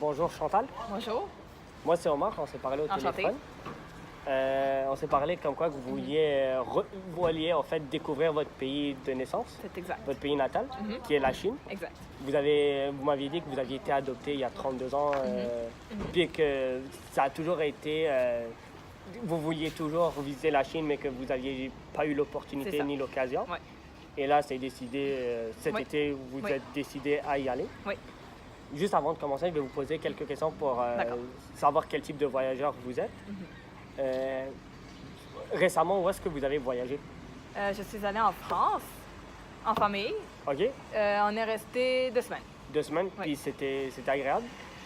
Bonjour Chantal, Bonjour. moi c'est Omar, on s'est parlé au Enchantée. téléphone. On s'est parlé comme quoi que vous vouliez en fait découvrir votre pays de naissance, C'est exact. votre pays natal, qui est la Chine. Exact. Vous m'aviez dit que vous aviez été adopté il y a 32 ans, puis que ça a toujours été, vous vouliez toujours visiter la Chine, mais que vous n'aviez pas eu C'est l'opportunité ça. ni l'occasion. Ouais. Et là, c'est décidé, cet Oui. été, vous Oui. êtes décidé à y aller. Oui. Juste avant de commencer, je vais vous poser quelques questions pour D'accord. savoir quel type de voyageur vous êtes. Récemment, où est-ce que vous avez voyagé? Je suis allée en France, en famille. OK? On est resté 2 semaines. 2 semaines, Oui. puis c'était agréable.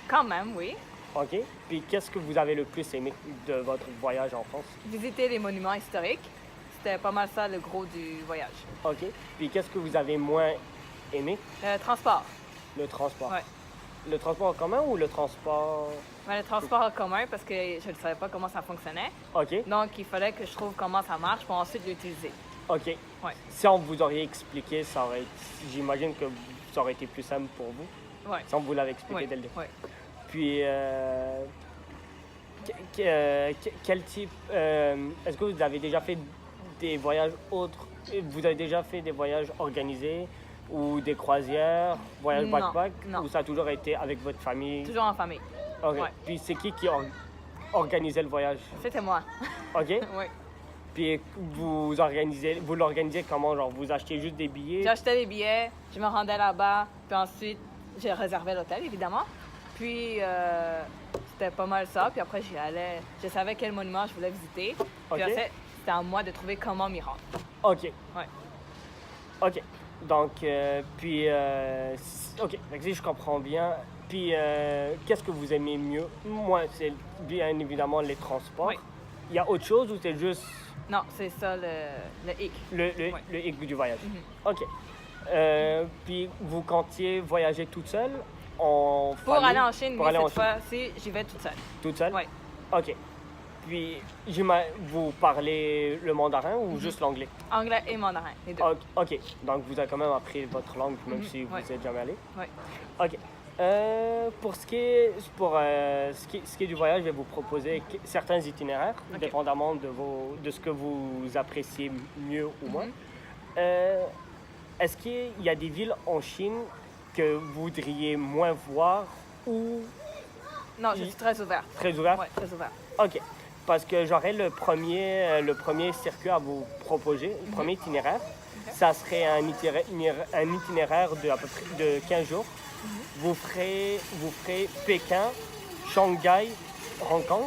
Quand même, oui. OK? Puis qu'est-ce que vous avez le plus aimé de votre voyage en France? Visiter les monuments historiques. C'était pas mal ça le gros du voyage. OK? Puis qu'est-ce que vous avez moins aimé? Transport. Le transport. Ouais. Le transport en commun ou le transport... Le transport en commun parce que je ne savais pas comment ça fonctionnait. OK? Donc, il fallait que je trouve comment ça marche pour ensuite l'utiliser. OK. Ouais. Si on vous aurait expliqué, j'imagine que ça aurait été plus simple pour vous. Ouais. Si on vous l'avait expliqué Ouais. dès le début. Ouais. Puis, quel type... est-ce que vous avez déjà fait des voyages autres? Vous avez déjà fait des voyages organisés ou des croisières, voyages Non, backpack? non. Ou ça a toujours été avec votre famille? Toujours en famille. OK. ouais. Puis c'est qui organisait le voyage? C'était moi. OK? Oui. Puis vous l'organisez comment? Genre, vous achetez juste des billets? J'achetais les billets, je me rendais là-bas, puis ensuite, j'ai réservé l'hôtel, évidemment. Puis, c'était pas mal ça. Puis après, j'y allais. Je savais quel monument je voulais visiter. Puis OK. après, c'était à moi de trouver comment m'y rendre. OK. Ouais. OK. Donc, OK. Fait que si je comprends bien. Puis, qu'est-ce que vous aimez mieux? Moi, c'est bien évidemment les transports. Oui. Il y a autre chose ou c'est juste Non, c'est ça le hic. le hic du voyage? Mhm. OK. Puis, vous comptiez voyager toute seule en Pour famille? aller en Chine, Pour oui, aller en cette Chine. fois-ci, j'y vais toute seule. Toute seule? Oui. OK. Puis, vous parlez le mandarin ou juste l'anglais? Anglais et mandarin, les deux. OK. Donc, vous avez quand même appris votre langue, même si vous Ouais. n'êtes jamais allé. Oui. OK. Pour ce qui est du voyage, je vais vous proposer certains itinéraires, OK. dépendamment de ce que vous appréciez mieux ou moins. Mhm. Est-ce qu'il y a des villes en Chine que vous voudriez moins voir ou Non, je suis très ouverte. très ouvertes? Oui, très ouverte. OK. Parce que j'aurais le premier circuit à vous proposer, le premier itinéraire. Ça serait un itinéraire de à peu près de 15 jours. Vous ferez Pékin, Shanghai, Hong Kong.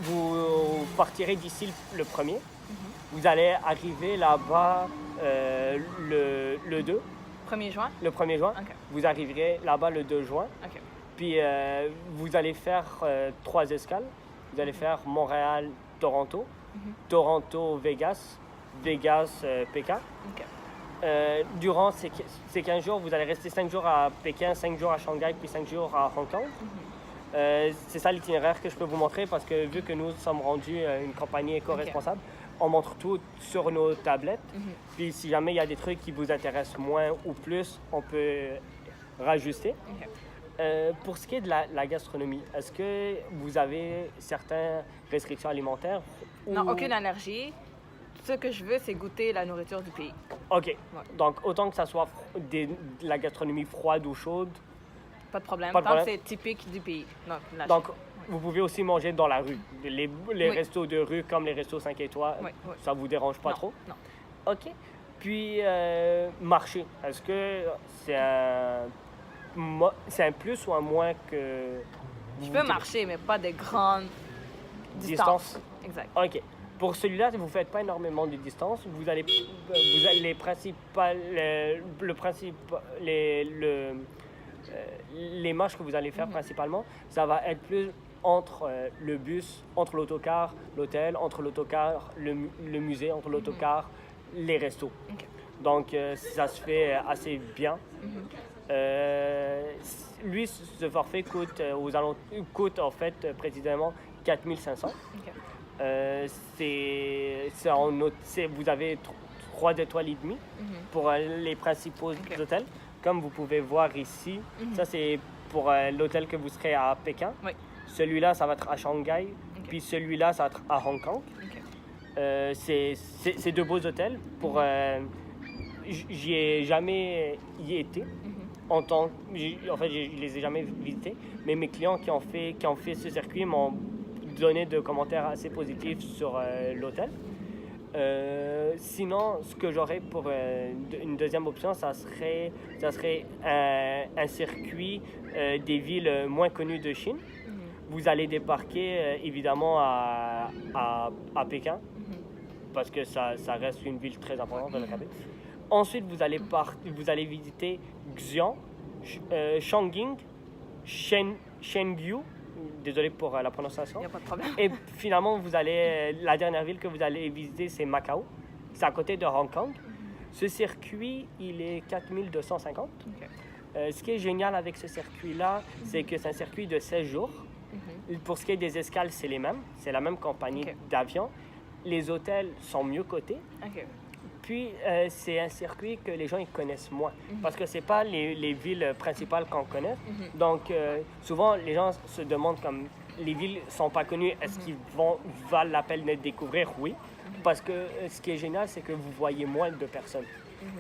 Vous partirez d'ici le premier. Vous allez arriver là-bas le 2, 1er juin? le 1er juin. OK. Vous arriverez là-bas le 2 juin. OK. Puis vous allez faire 3 escales. Vous allez faire Montréal, Toronto, Toronto, Vegas, Vegas, Pékin. OK. Durant ces 15 jours, vous allez rester 5 jours à Pékin, 5 jours à Shanghai, puis 5 jours à Hong Kong. C'est ça l'itinéraire que je peux vous montrer parce que vu que nous sommes rendus une compagnie éco-responsable, on montre tout sur nos tablettes. Puis si jamais il y a des trucs qui vous intéressent moins ou plus, on peut rajuster. OK. Pour ce qui est de la gastronomie, est-ce que vous avez certaines restrictions alimentaires? Non, ou- aucune allergie. Ce que je veux, c'est goûter la nourriture du pays. OK. Donc, autant que ça soit de la gastronomie froide ou chaude. Pas de problème. Pas de Tant que problème. c'est typique du pays. Donc, vous pouvez aussi manger dans la rue. Les Oui. restos de rue, comme les restos 5 étoiles, Oui, oui. ça vous dérange pas Non, trop? Non. OK. Puis, marcher. Est-ce que c'est un plus ou un moins que... Je peux marcher, mais pas de grandes distances. Distance? Exact. OK. Pour celui-là, vous ne faites pas énormément de distance. Vous allez les principales, les marches que vous allez faire principalement, ça va être plus entre le bus, entre l'autocar, l'hôtel, entre l'autocar, le musée, entre l'autocar, les restos. OK. Donc, ça se fait assez bien. Lui, ce forfait coûte en fait précisément 4 500. OK. Vous avez 3 étoiles et demie pour les principaux hôtels. Comme vous pouvez voir ici, ça c'est pour l'hôtel que vous serez à Pékin. Oui. Celui-là, ça va être à Shanghai. OK. Puis celui-là, ça va être à Hong Kong. OK. C'est deux beaux hôtels. J'y ai jamais y été. En fait, je les ai jamais visités. Mais mes clients qui ont fait ce circuit m'ont donné de commentaires assez positifs sur l'hôtel. Sinon, ce que j'aurais pour une deuxième option, ça serait un circuit des villes moins connues de Chine. Vous allez débarquer évidemment à Pékin, parce que ça reste une ville très importante dans le Tibet. Ensuite, vous allez visiter Xi'an, Chongqing, Chengdu. Désolé pour la prononciation. Il n'y a pas de problème. Et finalement, la dernière ville que vous allez visiter, c'est Macao. C'est à côté de Hong Kong. Ce circuit, il est 4250. OK. Ce qui est génial avec ce circuit-là, c'est que c'est un circuit de 16 jours. Pour ce qui est des escales, c'est les mêmes. C'est la même compagnie OK. d'avion. Les hôtels sont mieux cotés. OK. Puis, c'est un circuit que les gens ils connaissent moins. Parce que ce n'est pas les villes principales qu'on connaît. Donc, souvent, les gens se demandent comme les villes ne sont pas connues, est-ce qu'ils valent la peine de découvrir? Oui. Parce que ce qui est génial, c'est que vous voyez moins de personnes.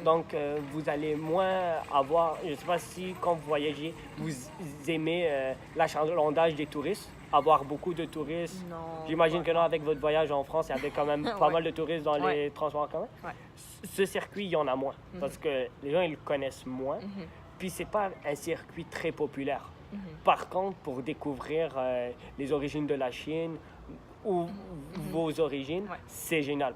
Donc, vous allez moins avoir... Je ne sais pas si, quand vous voyagez, vous aimez l'achalandage des touristes, avoir beaucoup de touristes. Non. J'imagine que non, avec votre voyage en France, il y avait quand même pas Ouais. mal de touristes dans Ouais. les transports en commun. Ouais. Ce circuit, il y en a moins, parce que les gens, ils le connaissent moins. Puis, c'est pas un circuit très populaire. Par contre, pour découvrir les origines de la Chine ou vos origines, Ouais. c'est génial.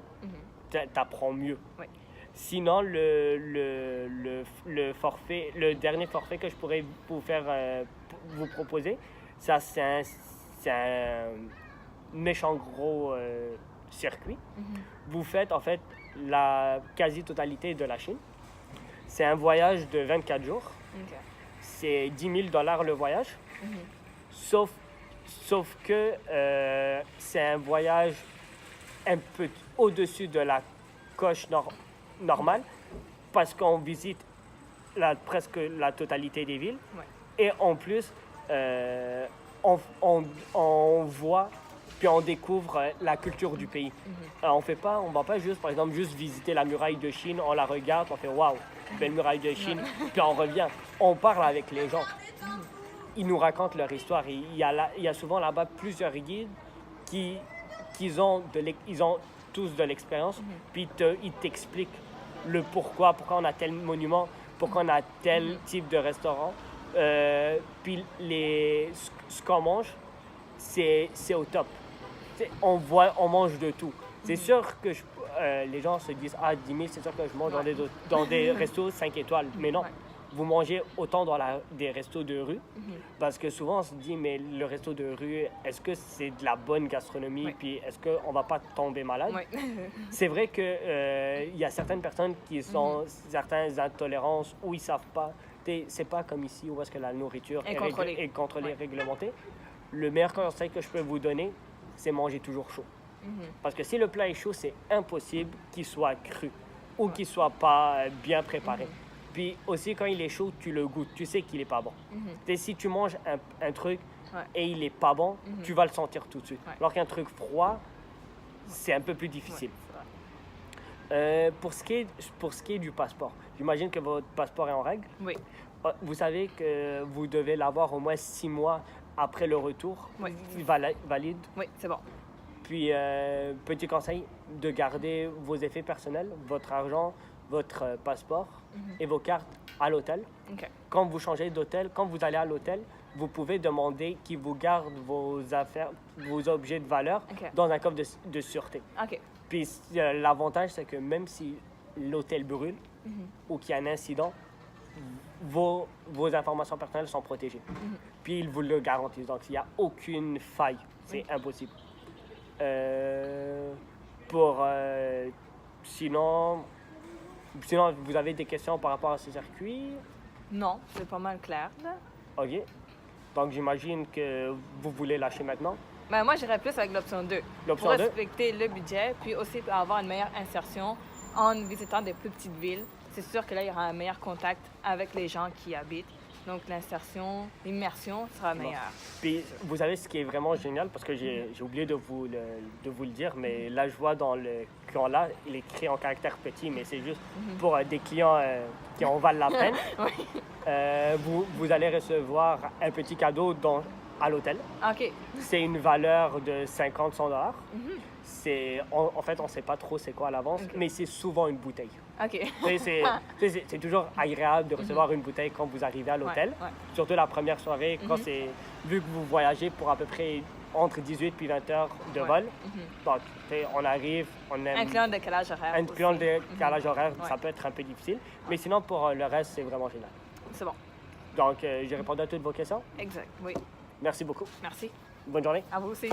T'apprends mieux. Ouais. Sinon, le dernier forfait que je pourrais vous proposer, ça c'est un méchant gros circuit. Vous faites en fait la quasi-totalité de la Chine. C'est un voyage de 24 jours. OK. C'est 10 000 $ le voyage. Sauf que c'est un voyage un peu au-dessus de la coche normale, parce qu'on visite presque la totalité des villes. Ouais. Et en plus, on voit puis on découvre la culture du pays. On va pas juste, par exemple, juste visiter la muraille de Chine, on la regarde, on fait waouh, belle muraille de Chine, puis on revient. On parle avec les gens. Ils nous racontent leur histoire. Il y a souvent là-bas plusieurs guides qui ont tous de l'expérience, puis ils t'expliquent le pourquoi on a tel monument, pourquoi on a tel type de restaurant. Puis ce qu'on mange, c'est au top. T'sais, on mange de tout. C'est sûr que les gens se disent « Ah, 10 000, c'est sûr que je mange dans des restos 5 étoiles. » Mais non, vous mangez autant dans des restos de rue. Parce que souvent, on se dit « Mais le resto de rue, est-ce que c'est de la bonne gastronomie? Puis est-ce qu'on ne va pas tomber malade? » C'est vrai qu'il y a certaines personnes qui ont certaines intolérances ou ils ne savent pas. C'est pas comme ici où est-ce que la nourriture est contrôlée, réglementée. Le meilleur conseil que je peux vous donner, c'est manger toujours chaud. Parce que si le plat est chaud, c'est impossible qu'il soit cru ou qu'il soit pas bien préparé. Puis aussi, quand il est chaud, tu le goûtes. Tu sais qu'il est pas bon. Si tu manges un truc et il est pas bon, tu vas le sentir tout de suite. Alors qu'un truc froid, c'est un peu plus difficile. Pour ce qui est du passeport, j'imagine que votre passeport est en règle. Oui. Vous savez que vous devez l'avoir au moins 6 mois après le retour. Valide. Oui, c'est bon. Puis, petit conseil, de garder vos effets personnels, votre argent, votre passeport et vos cartes à l'hôtel. OK. Quand vous changez d'hôtel, quand vous allez à l'hôtel, vous pouvez demander qu'ils vous gardent vos affaires, vos objets de valeur dans un coffre de sûreté. OK. Puis l'avantage, c'est que même si l'hôtel brûle ou qu'il y a un incident, vos informations personnelles sont protégées. Puis ils vous le garantissent. Donc, il n'y a aucune faille. C'est impossible. Sinon, vous avez des questions par rapport à ce circuit? Non, c'est pas mal clair, là. OK. Donc, j'imagine que vous voulez lâcher maintenant. Ben, moi, j'irais plus avec l'option 2. L'option pour 2? respecter le budget, puis aussi pour avoir une meilleure insertion en visitant des plus petites villes. C'est sûr que là, il y aura un meilleur contact avec les gens qui y habitent. Donc, l'immersion sera meilleure. Puis, vous savez ce qui est vraiment génial, parce que j'ai oublié de vous le dire, mais là, je vois dans le client-là, il est écrit en caractère petit, mais c'est juste pour des clients qui en valent la peine. Oui. Vous allez recevoir un petit cadeau à l'hôtel. OK. C'est une valeur de 50-100 $. En fait, on ne sait pas trop c'est quoi à l'avance, mais c'est souvent une bouteille. OK. C'est toujours agréable de recevoir une bouteille quand vous arrivez à l'hôtel. Ouais. Surtout la première soirée, vu que vous voyagez pour à peu près entre 18 puis 20 heures de vol. Donc, on arrive, on aime... Incluant le décalage horaire. Incluant le décalage horaire, Ouais. ça peut être un peu difficile. Mais sinon, pour le reste, c'est vraiment génial. C'est bon. Donc, j'ai répondu à toutes vos questions. Exact. Oui. Merci beaucoup. Merci. Bonne journée. À vous aussi.